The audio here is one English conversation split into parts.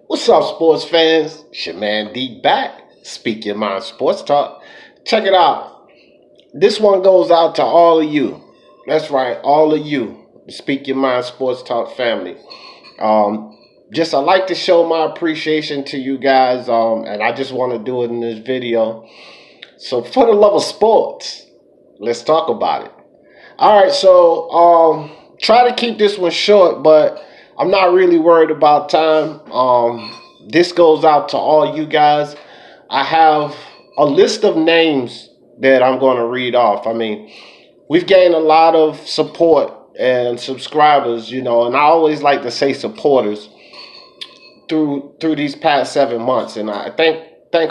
What's up, sports fans? It's your man D back. Speak Your Mind Sports Talk. Check it out. This one goes out to all of you. That's right, all of you. Speak Your Mind Sports Talk family. Um, just I like to show my appreciation to you guys, and I just want to do it in this video. So, for the love of sports, let's talk about it. All right, so try to keep this one short, but I'm not really worried about time. This goes out to all you guys. I have a list of names that I'm going to read off. I mean, we've gained a lot of support and subscribers, and I always like to say supporters through these past 7 months, and I thank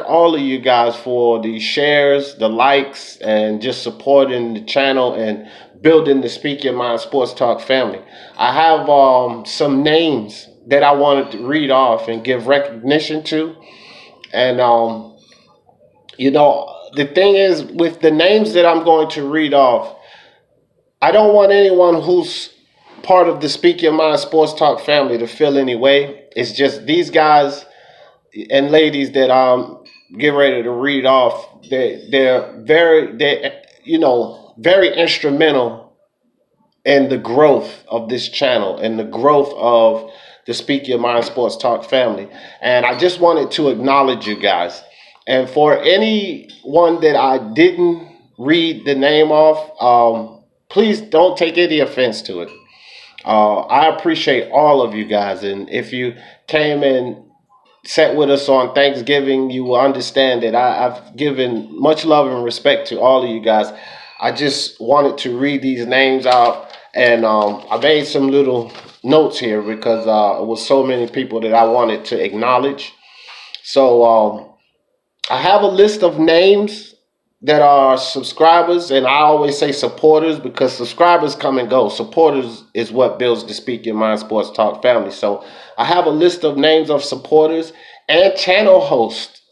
all of you guys for the shares, the likes, and just supporting the channel and building the Speak Your Mind Sports Talk family. I have some names that I wanted to read off and give recognition to, and the thing is with the names that I'm going to read off, I don't want anyone who's part of the Speak Your Mind Sports Talk family to feel any way. It's just these guys and ladies that I'm getting ready to read off. They're very instrumental in the growth of this channel and the growth of the Speak Your Mind Sports Talk family. And I just wanted to acknowledge you guys. And for anyone that I didn't read the name of, please don't take any offense to it. I appreciate all of you guys, and if you came and sat with us on Thanksgiving, you will understand that I've given much love and respect to all of you guys. I just wanted to read these names out, and I made some little notes here because it was so many people that I wanted to acknowledge. So I have a list of names that are subscribers, and I always say supporters because subscribers come and go. Supporters is what builds the Speak Your Mind Sports Talk family. So I have a list of names of supporters and channel hosts,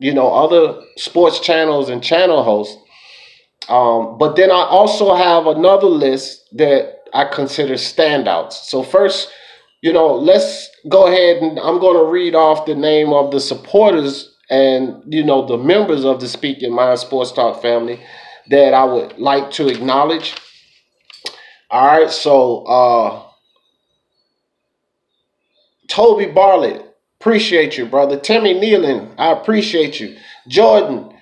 other sports channels and channel hosts. But then I also have another list that I consider standouts. So first, let's go ahead and I'm going to read off the name of the supporters and the members of the Speak Your Mind Sports Talk family that I would like to acknowledge. All right, so Toby Bartlett, appreciate you, brother. Timmy Nealon, I appreciate you. Jordan,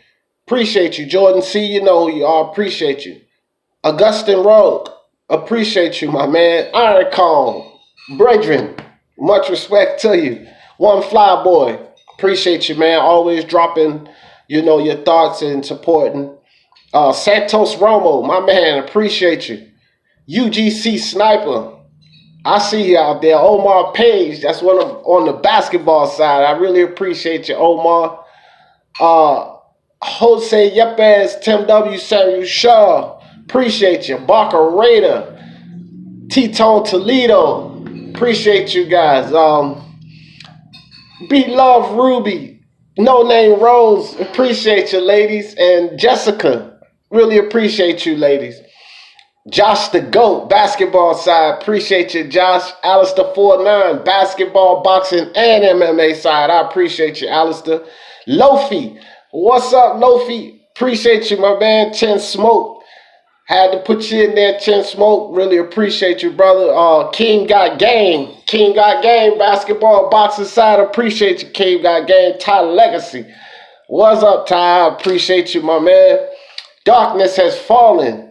appreciate you. Jordan C, you know who you are, appreciate you. Augustin Rogue, appreciate you, my man. Iron Kong, brethren, much respect to you. One Fly Boy, appreciate you, man. Always dropping, your thoughts and supporting. Santos Romo, my man, appreciate you. UGC Sniper, I see you out there. Omar Page, that's one of on the basketball side. I really appreciate you, Omar. Jose Yepes, Tim W. Samuel Shaw, appreciate you. Barker Raider, T-Tone Toledo, appreciate you guys. Beat Love Ruby, No Name Rose, appreciate you, ladies. And Jessica, really appreciate you, ladies. Josh the GOAT, basketball side, appreciate you, Josh. Alistair 49, basketball, boxing, and MMA side, I appreciate you, Alistair. Lofi, what's up, Lofi? Appreciate you, my man. Chin Smoke, had to put you in there, Chin Smoke. Really appreciate you, brother. King Got Game. King Got Game, basketball, boxing side. Appreciate you, King Got Game. Ty Legacy. What's up, Ty? Appreciate you, my man. Darkness Has Fallen.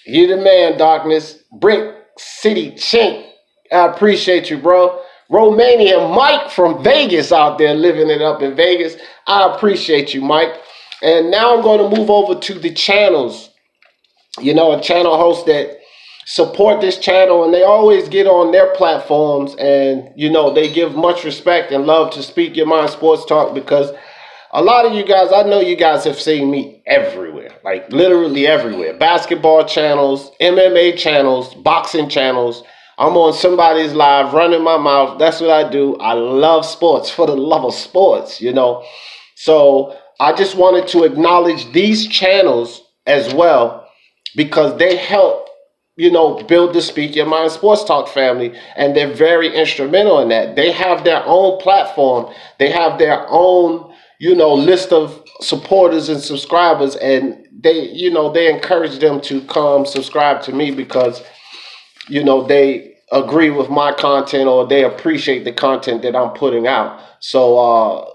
You the man, Darkness. Brick City Chink. I appreciate you, bro. Romanian Mike from Vegas out there living it up in Vegas. I appreciate you, Mike. And now I'm going to move over to the channels. A channel host that support this channel, and they always get on their platforms and, they give much respect and love to Speak Your Mind Sports Talk because a lot of you guys, I know you guys have seen me everywhere, like literally everywhere. Basketball channels, MMA channels, boxing channels. I'm on somebody's live running my mouth. That's what I do. I love sports for the love of sports, So I just wanted to acknowledge these channels as well, because they help build the Speak Your Mind Sports Talk family, and they're very instrumental in that. They have their own platform. They have their own, list of supporters and subscribers, and they encourage them to come subscribe to me because, they agree with my content or they appreciate the content that I'm putting out. So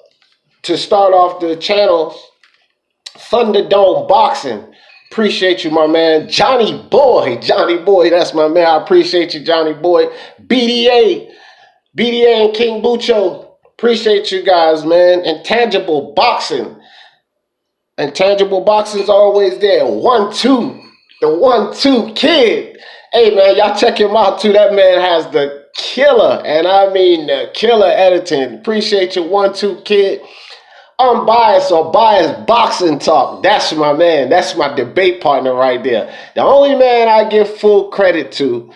to start off the channel, Thunderdome Boxing. Appreciate you, my man. Johnny Boy, that's my man. I appreciate you, Johnny Boy. BDA and King Bucho. Appreciate you guys, man. Intangible Boxing. Intangible Boxing's always there. 1-2. The 1-2 kid. Hey, man, y'all check him out, too. That man has the killer, and I mean the killer editing. Appreciate you, 1-2 kid. Unbiased or biased boxing talk. That's my man. That's my debate partner right there. The only man I give full credit to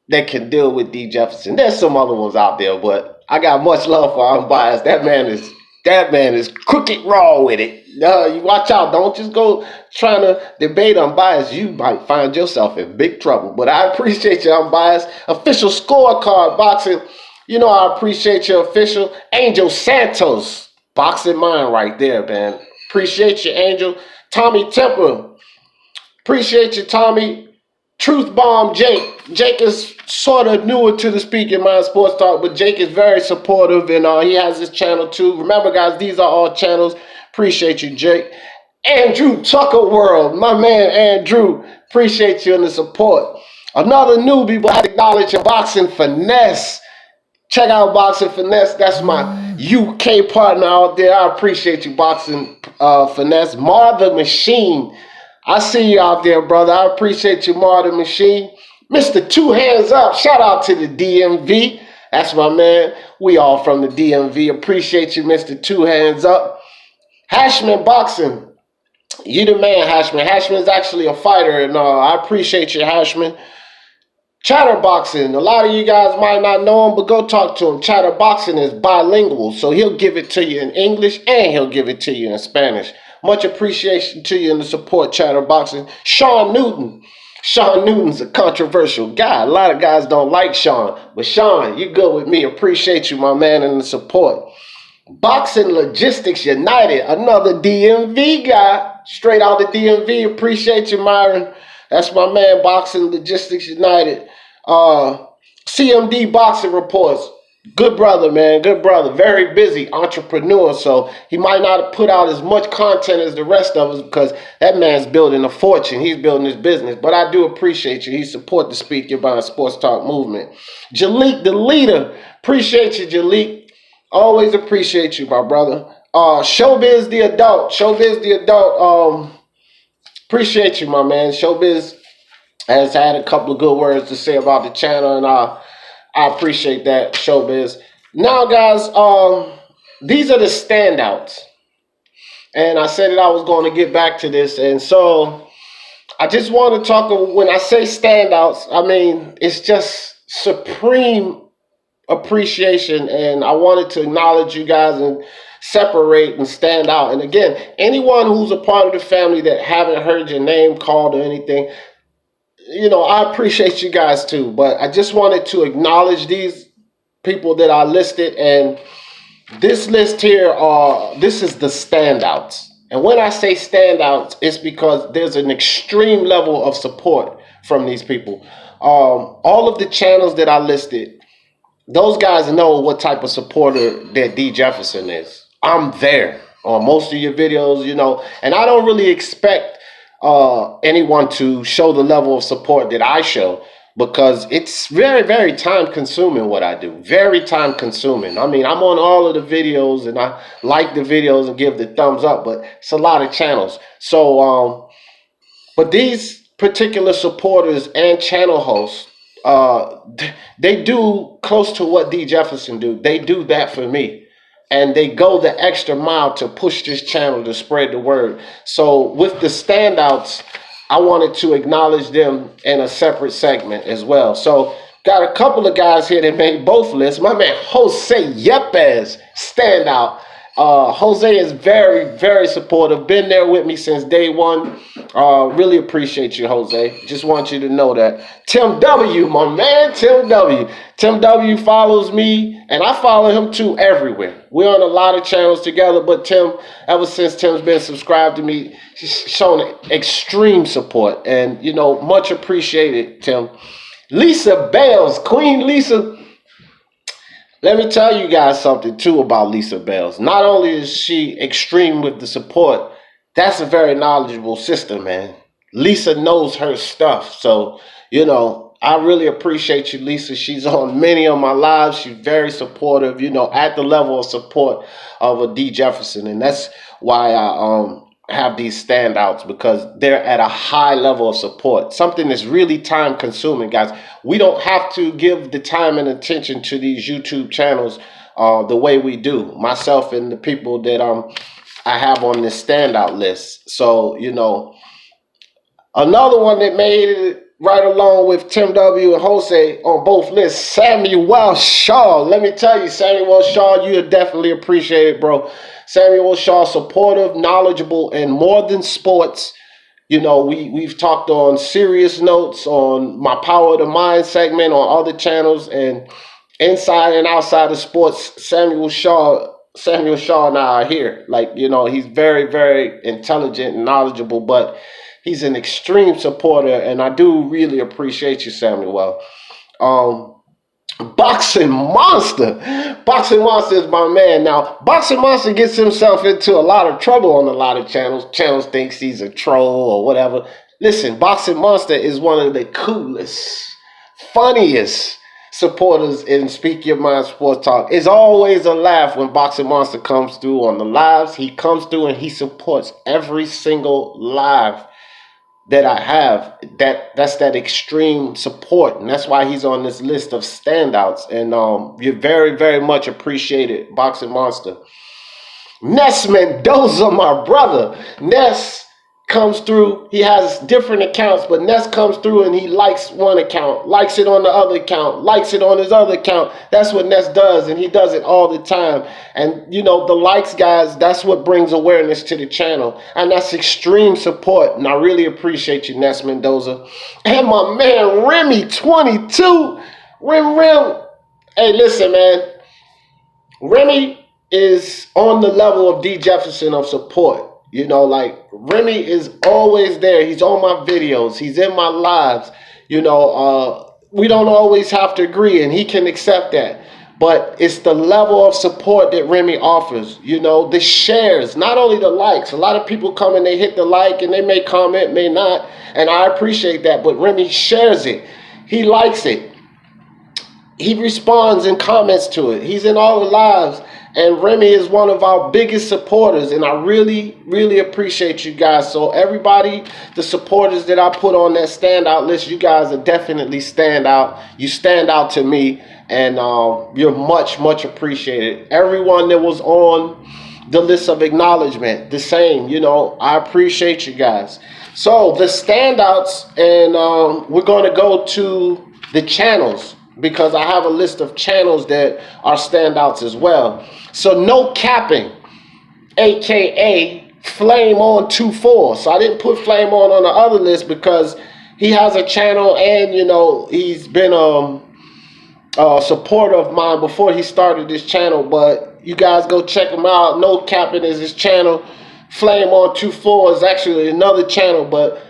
that can deal with D. Jefferson. There's some other ones out there, but I got much love for Unbiased. That man is crooked raw with it. You watch out. Don't just go trying to debate Unbiased. You might find yourself in big trouble. But I appreciate you, Unbiased. Official Scorecard Boxing. I appreciate your official Angel Santos. Boxing Mind right there, man. Appreciate you, Angel. Tommy Temper. Appreciate you, Tommy. Truth Bomb Jake. Jake is sort of newer to the Speak Your Mind Sports Talk, but Jake is very supportive, and he has his channel too. Remember, guys, these are all channels. Appreciate you, Jake. Andrew Tucker World. My man, Andrew. Appreciate you and the support. Another newbie, but I acknowledge your Boxing Finesse. Check out Boxing Finesse. That's my UK partner out there. I appreciate you, Boxing Finesse. Mar the Machine. I see you out there, brother. I appreciate you, Mar the Machine. Mr. Two Hands Up. Shout out to the DMV. That's my man. We all from the DMV. Appreciate you, Mr. Two Hands Up. Hashman Boxing. You the man, Hashman. Hashman is actually a fighter, and I appreciate you, Hashman. Chatterboxing. A lot of you guys might not know him, but go talk to him. Chatterboxing is bilingual, so he'll give it to you in English and he'll give it to you in Spanish. Much appreciation to you and the support, Chatterboxing. Sean Newton. Sean Newton's a controversial guy. A lot of guys don't like Sean, but Sean, you good with me. Appreciate you, my man, and the support. Boxing Logistics United. Another DMV guy. Straight out the DMV. Appreciate you, Myron. That's my man, Boxing Logistics United. CMD Boxing Reports. Good brother, man. Good brother. Very busy entrepreneur. So he might not put out as much content as the rest of us because that man's building a fortune. He's building his business. But I do appreciate you. He support the Speak Your Mind Sports Talk movement. Jalik, the leader. Appreciate you, Jalik. Always appreciate you, my brother. Showbiz the adult. Showbiz the adult. Appreciate you, my man. Showbiz has had a couple of good words to say about the channel, and I appreciate that, Showbiz. Now, guys, these are the standouts. And I said that I was going to get back to this, and so I just want to talk, when I say standouts, I mean, it's just supreme appreciation, and I wanted to acknowledge you guys and separate and stand out. And again, anyone who's a part of the family that haven't heard your name called or anything, I appreciate you guys too. But I just wanted to acknowledge these people that I listed, and this list here this is the standouts. And when I say standouts, it's because there's an extreme level of support from these people. All of the channels that I listed, those guys know what type of supporter that D. Jefferson is. I'm there on most of your videos, and I don't really expect anyone to show the level of support that I show, because it's very, very time consuming what I do. Very time consuming. I mean, I'm on all of the videos and I like the videos and give the thumbs up, but it's a lot of channels. So, but these particular supporters and channel hosts, they do close to what D. Jefferson do. They do that for me. And they go the extra mile to push this channel to spread the word. So with the standouts, I wanted to acknowledge them in a separate segment as well. So got a couple of guys here that made both lists. My man Jose Yepes, standout. Jose is very, very supportive. Been there with me since day one. Really appreciate you, Jose. Just want you to know that. Tim W, my man, Tim W. Tim W follows me, and I follow him too everywhere. We're on a lot of channels together, but Tim, ever since Tim's been subscribed to me, he's shown extreme support, and you know, much appreciated, Tim. Lisa Bales, Queen Lisa. Let me tell you guys something too about Lisa Bales. Not only is she extreme with the support, that's a very knowledgeable sister, man. Lisa knows her stuff. So, you know, I really appreciate you, Lisa. She's on many of my lives. She's very supportive, you know, at the level of support of a D Jefferson. And that's why I have these standouts, because they're at a high level of support. Something that's really time consuming, guys. We don't have to give the time and attention to these YouTube channels the way we do, myself and the people that I have on this standout list. So, you know, another one that made it right along with Tim W and Jose on both lists, Samuel Shaw. Let me tell you, Samuel Shaw, you definitely appreciate it, bro. Samuel Shaw, supportive, knowledgeable, and more than sports. You know, we've talked on serious notes on my Power of the Mind segment on other channels, and inside and outside of sports, Samuel Shaw and I are here. Like, you know, he's very, very intelligent and knowledgeable, but he's an extreme supporter, and I do really appreciate you, Samuel. Boxing Monster. Boxing Monster is my man. Now, Boxing Monster gets himself into a lot of trouble on a lot of channels. Channels thinks he's a troll or whatever. Listen, Boxing Monster is one of the coolest, funniest supporters in Speak Your Mind Sports Talk. It's always a laugh when Boxing Monster comes through on the lives. He comes through and he supports every single live that I have. That's that extreme support, and that's why he's on this list of standouts. And you're very, very much appreciated, Boxing Monster. Ness Mendoza, my brother. Ness comes through. He has different accounts, but Ness comes through and he likes one account, likes it on the other account, likes it on his other account. That's what Ness does, and he does it all the time. And you know, the likes, guys, that's what brings awareness to the channel, and that's extreme support. And I really appreciate you, Ness Mendoza. And my man Remy 22. Rim. Hey, listen, man. Remy is on the level of D Jefferson of support. You know, like, Remy is always there. He's on my videos. He's in my lives. You know, we don't always have to agree, and he can accept that. But it's the level of support that Remy offers. You know, the shares, not only the likes. A lot of people come and they hit the like, and they may comment, may not. And I appreciate that. But Remy shares it. He likes it. He responds and comments to it. He's in all the lives. And Remy is one of our biggest supporters, and I really, really appreciate you guys. So everybody, the supporters that I put on that standout list, you guys are definitely stand out. You stand out to me, and you're much, much appreciated. Everyone that was on the list of acknowledgement, the same. You know, I appreciate you guys. So the standouts, and we're going to go to the channels, because I have a list of channels that are standouts as well. So No Capping, aka Flame On 24. So I didn't put Flame On the other list because he has a channel, and you know, he's been a supporter of mine before he started this channel. But you guys go check him out. No Capping is his channel. Flame On 24 is actually another channel, but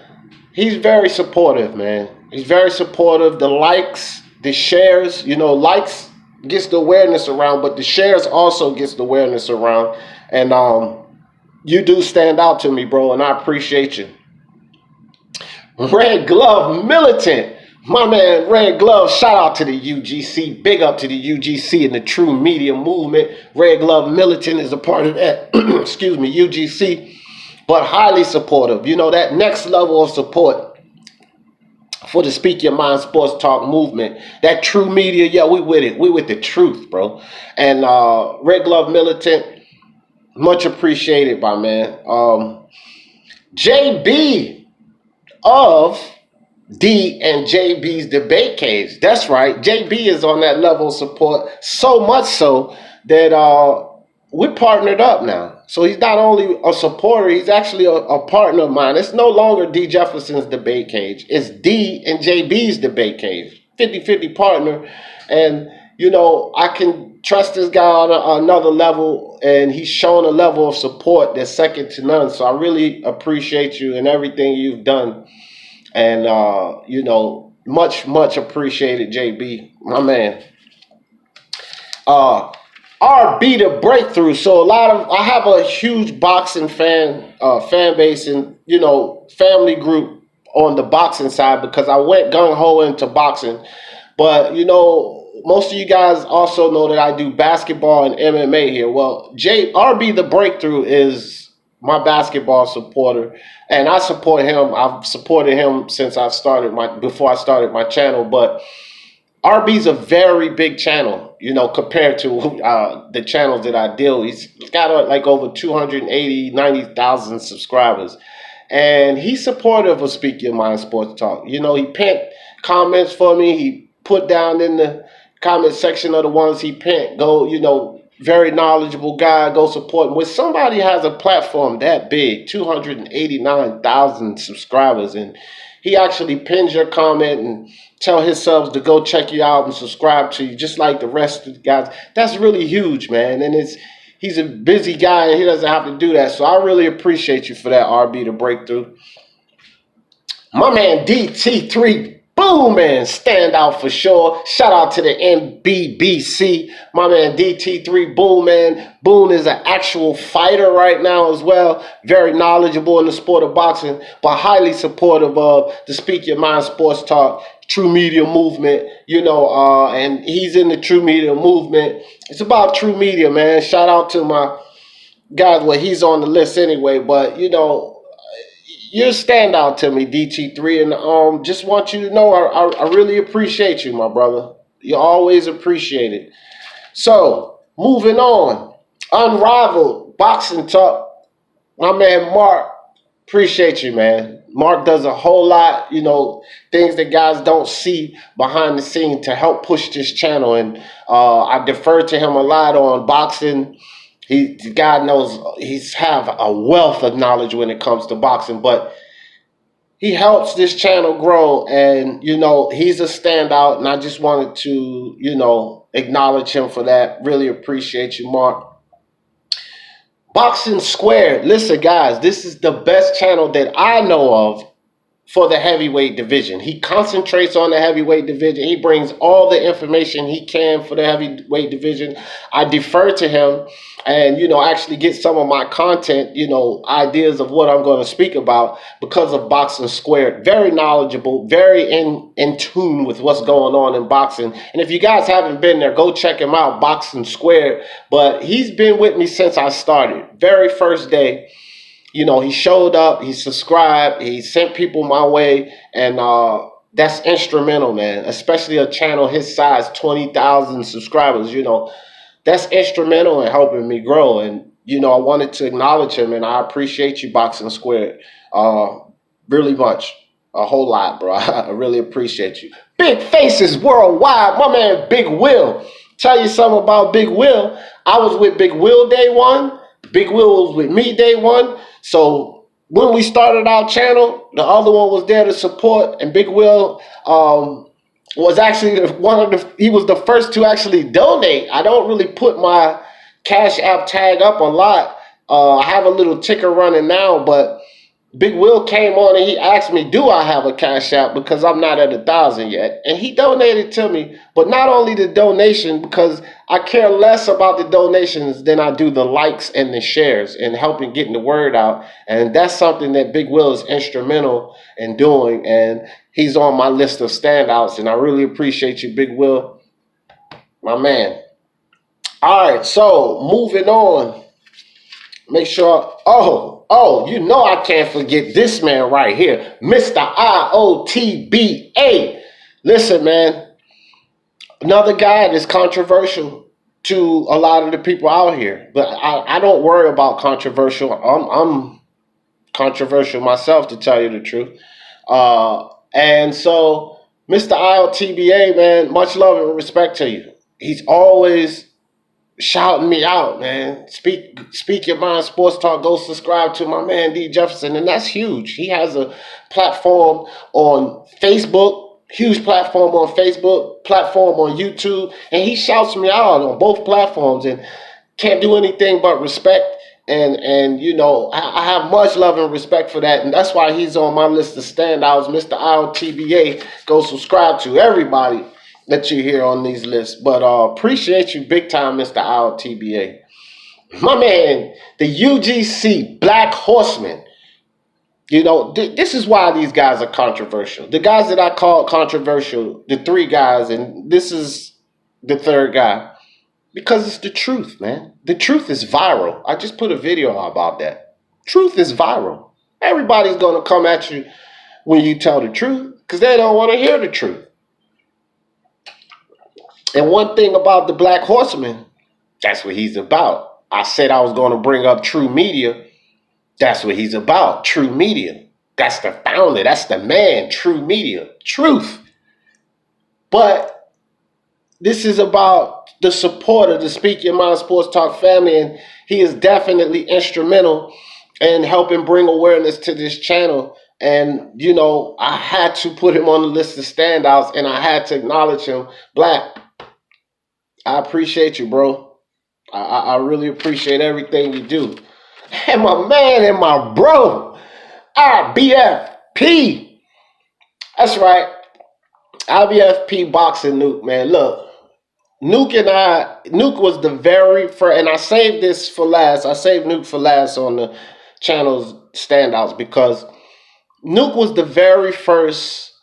he's very supportive, man. He's very supportive. The likes, the shares, you know, likes gets the awareness around, but the shares also gets the awareness around. And you do stand out to me, bro, and I appreciate you. Red Glove Militant, my man Red Glove, shout out to the UGC, big up to the UGC and the True Media Movement. Red Glove Militant is a part of that, excuse me, UGC, but highly supportive. You know, that next level of support for the Speak Your Mind Sports Talk movement. That True Media, yeah, we with it. We with the truth, bro. And Red Glove Militant, much appreciated, my man. JB of D and JB's Debate Cage. That's right. JB is on that level of support, so much so that we're partnered up now. So he's not only a supporter, he's actually a partner of mine. It's no longer D Jefferson's debate cage. It's D and JB's debate cage. 50-50 partner. And, you know, I can trust this guy on another level, and he's shown a level of support that's second to none. So I really appreciate you and everything you've done. And, you know, much, much appreciated, JB, my man. RB the breakthrough. So I have a huge boxing fan base and, you know, family group on the boxing side because I went gung ho into boxing. But, you know, most of you guys also know that I do basketball and MMA here. Well, RB the breakthrough is my basketball supporter, and I support him. I've supported him since before I started my channel, but RB's a very big channel, you know, compared to the channels that I deal. He's got like over 90,000 subscribers. And he's supportive of Speak Your Mind Sports Talk. You know, he pinned comments for me. He put down in the comment section of the ones he pinned. Go, you know, very knowledgeable guy. Go support him. When somebody has a platform that big, 289,000 subscribers, and he actually pins your comment and tell his subs to go check you out and subscribe to you, just like the rest of the guys. That's really huge, man. And he's a busy guy, and he doesn't have to do that. So I really appreciate you for that, RB, the breakthrough. My man BT3 Bullman, stand out for sure. Shout out to the NBBC. My man BT3 Bullman. Boone is an actual fighter right now as well. Very knowledgeable in the sport of boxing, but highly supportive of the Speak Your Mind Sports Talk True Media movement, you know, and he's in the True Media movement. It's about True Media, man. Shout out to my guys. Well, he's on the list anyway, but, you know, you're a standout to me, DT3, and just want you to know I really appreciate you, my brother. You're always appreciated. So, moving on. Unrivaled Boxing Talk. My man Mark, appreciate you, man. Mark does a whole lot, you know, things that guys don't see behind the scene to help push this channel, and I defer to him a lot on boxing. God knows he's have a wealth of knowledge when it comes to boxing, but he helps this channel grow, and, you know, he's a standout, and I just wanted to, you know, acknowledge him for that. Really appreciate you, Mark. Boxing Squared. Listen, guys, this is the best channel that I know of for the heavyweight division. He concentrates on the heavyweight division. He brings all the information he can for the heavyweight division. I defer to him and, you know, actually get some of my content, you know, ideas of what I'm going to speak about because of Boxing Squared. Very knowledgeable, very in tune with what's going on in boxing. And if you guys haven't been there, go check him out, Boxing Squared. But he's been with me since I started. Very first day. You know, he showed up, he subscribed, he sent people my way, and that's instrumental, man. Especially a channel his size, 20,000 subscribers, you know. That's instrumental in helping me grow. And, you know, I wanted to acknowledge him, and I appreciate you, Boxing Squared, really much. A whole lot, bro. I really appreciate you. Big Faces Worldwide, my man Big Will. Tell you something about Big Will. I was with Big Will day one. Big Will was with me day one. So when we started our channel, the other one was there to support, and Big Will was actually he was the first to actually donate. I don't really put my Cash App tag up a lot. I have a little ticker running now, but Big Will came on and he asked me, do I have a Cash App, because I'm not at 1,000 yet. And he donated to me, but not only the donation, because I care less about the donations than I do the likes and the shares and helping getting the word out. And that's something that Big Will is instrumental in doing. And he's on my list of standouts. And I really appreciate you, Big Will, my man. All right, so moving on. Make sure, you know I can't forget this man right here, Mr. IOTBA. Listen, man, another guy that's controversial to a lot of the people out here, but I don't worry about controversial. I'm controversial myself, to tell you the truth. And so, Mr. IOTBA, man, much love and respect to you. He's always shouting me out, man. Speak your mind, sports talk. Go subscribe to my man D Jefferson, and that's huge. He has a platform on Facebook, huge platform on Facebook, platform on YouTube, and he shouts me out on both platforms, and can't do anything but respect. And you know, I have much love and respect for that, and that's why he's on my list of standouts. Mr. Island TBA, go subscribe to everybody that you hear on these lists. But appreciate you big time, Mr. Island TBA. My man, the UGC Black Horseman. You know, this is why these guys are controversial. The guys that I call controversial, the three guys, and this is the third guy. Because it's the truth, man. The truth is viral. I just put a video about that. Truth is viral. Everybody's going to come at you when you tell the truth because they don't want to hear the truth. And one thing about the Black Horseman, that's what he's about. I said I was going to bring up True Media. That's what he's about. True Media. That's the founder. That's the man. True Media. Truth. But this is about the support of the Speak Your Mind Sports Talk family, and he is definitely instrumental in helping bring awareness to this channel. And, you know, I had to put him on the list of standouts, and I had to acknowledge him. Black, I appreciate you, bro. I really appreciate everything you do. And my man and my bro, our BFP. That's right. Our BFP Boxing Nuke, man. Look. Nuke was the very first, and I saved this for last. I saved Nuke for last on the channel's standouts because Nuke was the very first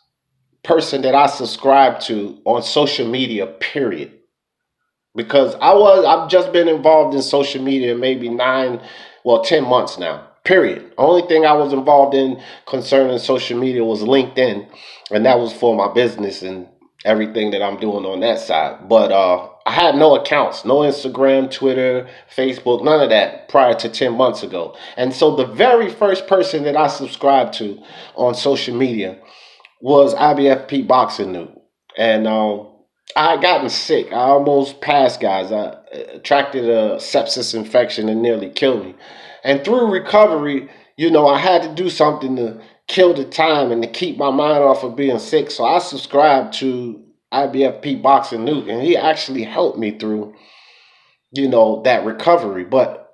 person that I subscribed to on social media, period. Because I've just been involved in social media maybe 10 months now, period. Only thing I was involved in concerning social media was LinkedIn, and that was for my business and everything that I'm doing on that side. But I had no accounts, no Instagram, Twitter, Facebook, none of that prior to 10 months ago. And so the very first person that I subscribed to on social media was IBFP Boxing Nuke. And I had gotten sick. I almost passed, guys. I attracted a sepsis infection and nearly killed me. And through recovery, you know, I had to do something to kill the time and to keep my mind off of being sick. So I subscribed to IBFP Boxing Nuke, and he actually helped me through, you know, that recovery. But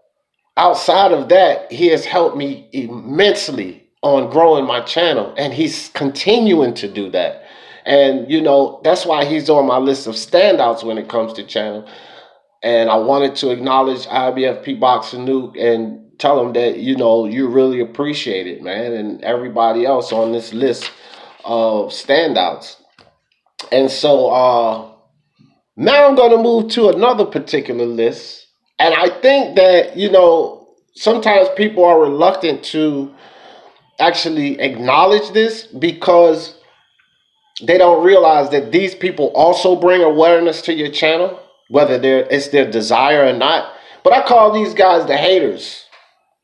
outside of that, he has helped me immensely on growing my channel, and he's continuing to do that. And, you know, that's why he's on my list of standouts when it comes to channel. And I wanted to acknowledge IBFP Boxing Nuke and tell him that, you know, you really appreciate it, man, and everybody else on this list of standouts. And so now I'm going to move to another particular list. And I think that, you know, sometimes people are reluctant to actually acknowledge this because they don't realize that these people also bring awareness to your channel, whether it's their desire or not. But I call these guys the haters,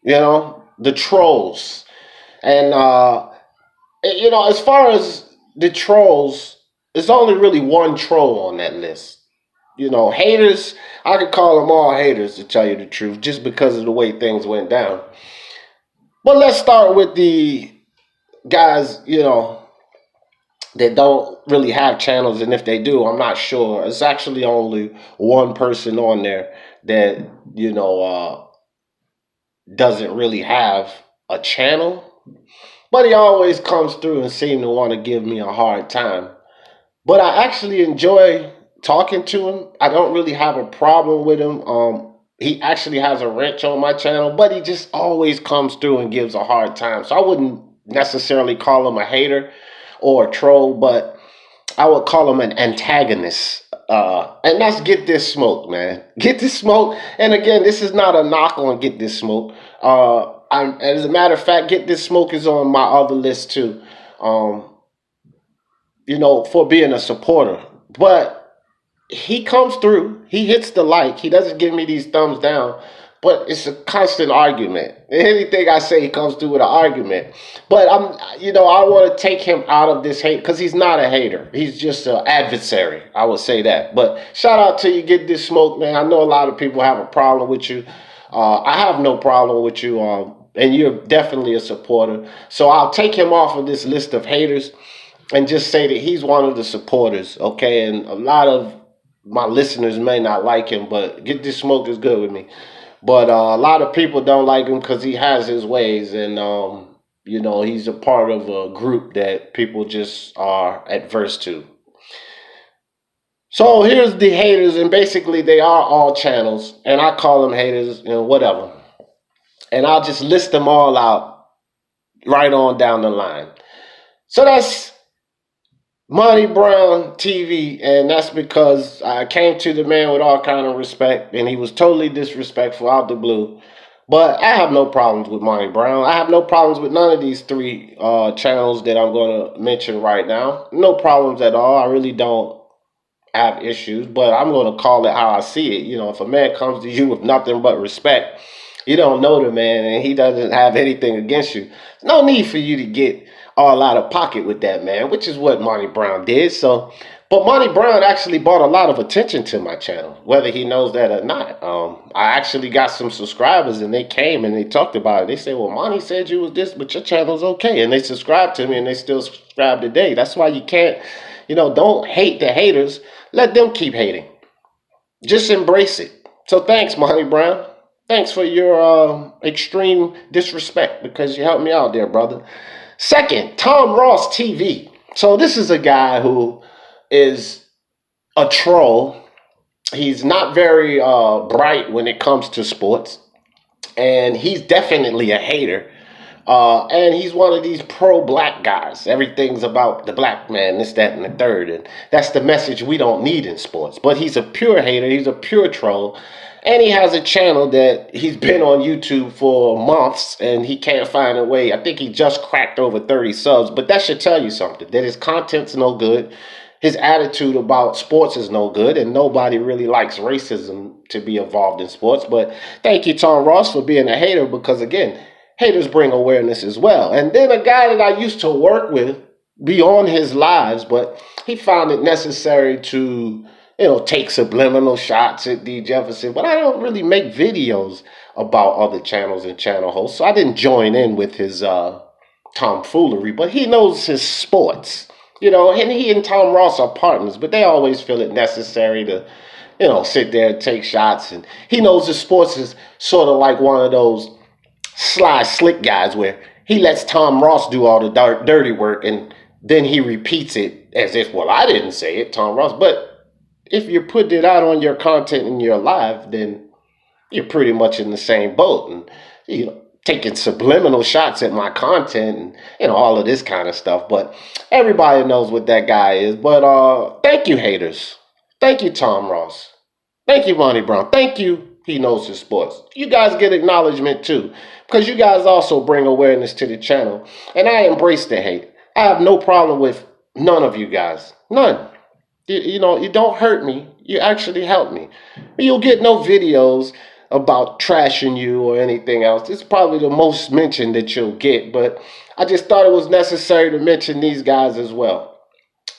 you know, the trolls. And, you know, as far as the trolls, there's only really one troll on that list. You know, haters, I could call them all haters, to tell you the truth, just because of the way things went down. But let's start with the guys, you know, that don't really have channels, and if they do, I'm not sure. It's actually only one person on there that, you know, doesn't really have a channel, but he always comes through and seems to want to give me a hard time. But I actually enjoy talking to him. I don't really have a problem with him. He actually has a wrench on my channel, but he just always comes through and gives a hard time. So I wouldn't necessarily call him a hater or a troll, but I would call him an antagonist. And that's Get This Smoke, man. Get This Smoke. And again, this is not a knock on Get This Smoke. As a matter of fact, Get This Smoke is on my other list too. You know, for being a supporter. But he comes through. He hits the like. He doesn't give me these thumbs down But it's a constant argument. Anything I say comes through with an argument. But I want to take him out of this hate because he's not a hater. He's just an adversary. I would say that. But shout out to you, Get This Smoke, man. I know a lot of people have a problem with you. I have no problem with you. And you're definitely a supporter. So I'll take him off of this list of haters and just say that he's one of the supporters, okay? And a lot of my listeners may not like him, but Get This Smoke is good with me. But a lot of people don't like him because he has his ways, and he's a part of a group that people just are adverse to. So here's the haters, and basically they are all channels, and I call them haters, whatever. And I'll just list them all out right on down the line. So that's Monty Brown TV, and that's because I came to the man with all kind of respect, and he was totally disrespectful out the blue. But I have no problems with Monty Brown. I have no problems with none of these three channels that I'm going to mention right now. No problems at all. I really don't have issues, but I'm going to call it how I see it. If a man comes to you with nothing but respect, you don't know the man, and he doesn't have anything against you. There's no need for you to get all out of pocket with that, man, which is what Monty Brown did. But Monty Brown actually brought a lot of attention to my channel, whether he knows that or not. I actually got some subscribers, and they came and they talked about it. They said, well, Monty said you was this, but your channel's okay. And they subscribed to me, and they still subscribe today. That's why you can't, don't hate the haters. Let them keep hating. Just embrace it. So thanks, Monty Brown. Thanks for your extreme disrespect, because you helped me out there, brother. Second, Tom Ross TV. So this is a guy who is a troll. He's not very bright when it comes to sports, and he's definitely a hater. And he's one of these pro-black guys. Everything's about the black man, this, that, and the third. And that's the message we don't need in sports. But he's a pure hater. He's a pure troll. And he has a channel that he's been on YouTube for months, and he can't find a way. I think he just cracked over 30 subs. But that should tell you something, that his content's no good. His attitude about sports is no good, and nobody really likes racism to be involved in sports. But thank you, Tom Ross, for being a hater, because, again, haters bring awareness as well. And then a guy that I used to work with, be on his lives, but he found it necessary to, take subliminal shots at D. Jefferson. But I don't really make videos about other channels and channel hosts, so I didn't join in with his tomfoolery. But he knows his sports, and he and Tom Ross are partners, but they always feel it necessary to, sit there and take shots. And he knows his sports is sort of like one of those sly, slick guys where he lets Tom Ross do all the dirty work, and then he repeats it as if, well, I didn't say it, Tom Ross. But if you put it out on your content in your live, then you're pretty much in the same boat. And, taking subliminal shots at my content and, all of this kind of stuff. But everybody knows what that guy is. But thank you, haters. Thank you, Tom Ross. Thank you, Monty Brown. Thank you. He knows his sports. You guys get acknowledgement too, because you guys also bring awareness to the channel. And I embrace the hate. I have no problem with none of you guys. None. You don't hurt me. You actually help me. You'll get no videos about trashing you or anything else. It's probably the most mentioned that you'll get, but I just thought it was necessary to mention these guys as well.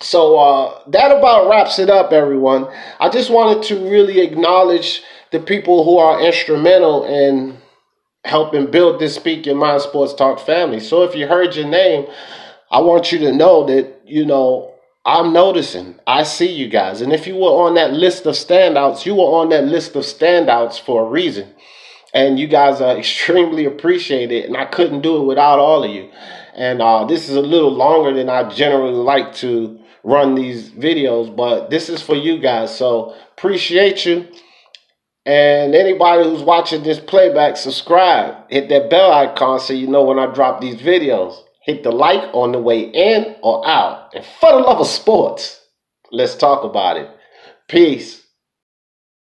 So that about wraps it up, everyone. I just wanted to really acknowledge the people who are instrumental in helping build this Speak Your Mind Sports Talk family. So if you heard your name, I want you to know that, I'm noticing. I see you guys. And if you were on that list of standouts, you were on that list of standouts for a reason. And you guys are extremely appreciated. And I couldn't do it without all of you. And this is a little longer than I generally like to run these videos. But this is for you guys. So appreciate you. And anybody who's watching this playback, subscribe. Hit that bell icon so you know when I drop these videos. Hit the like on the way in or out. And for the love of sports, let's talk about it. Peace.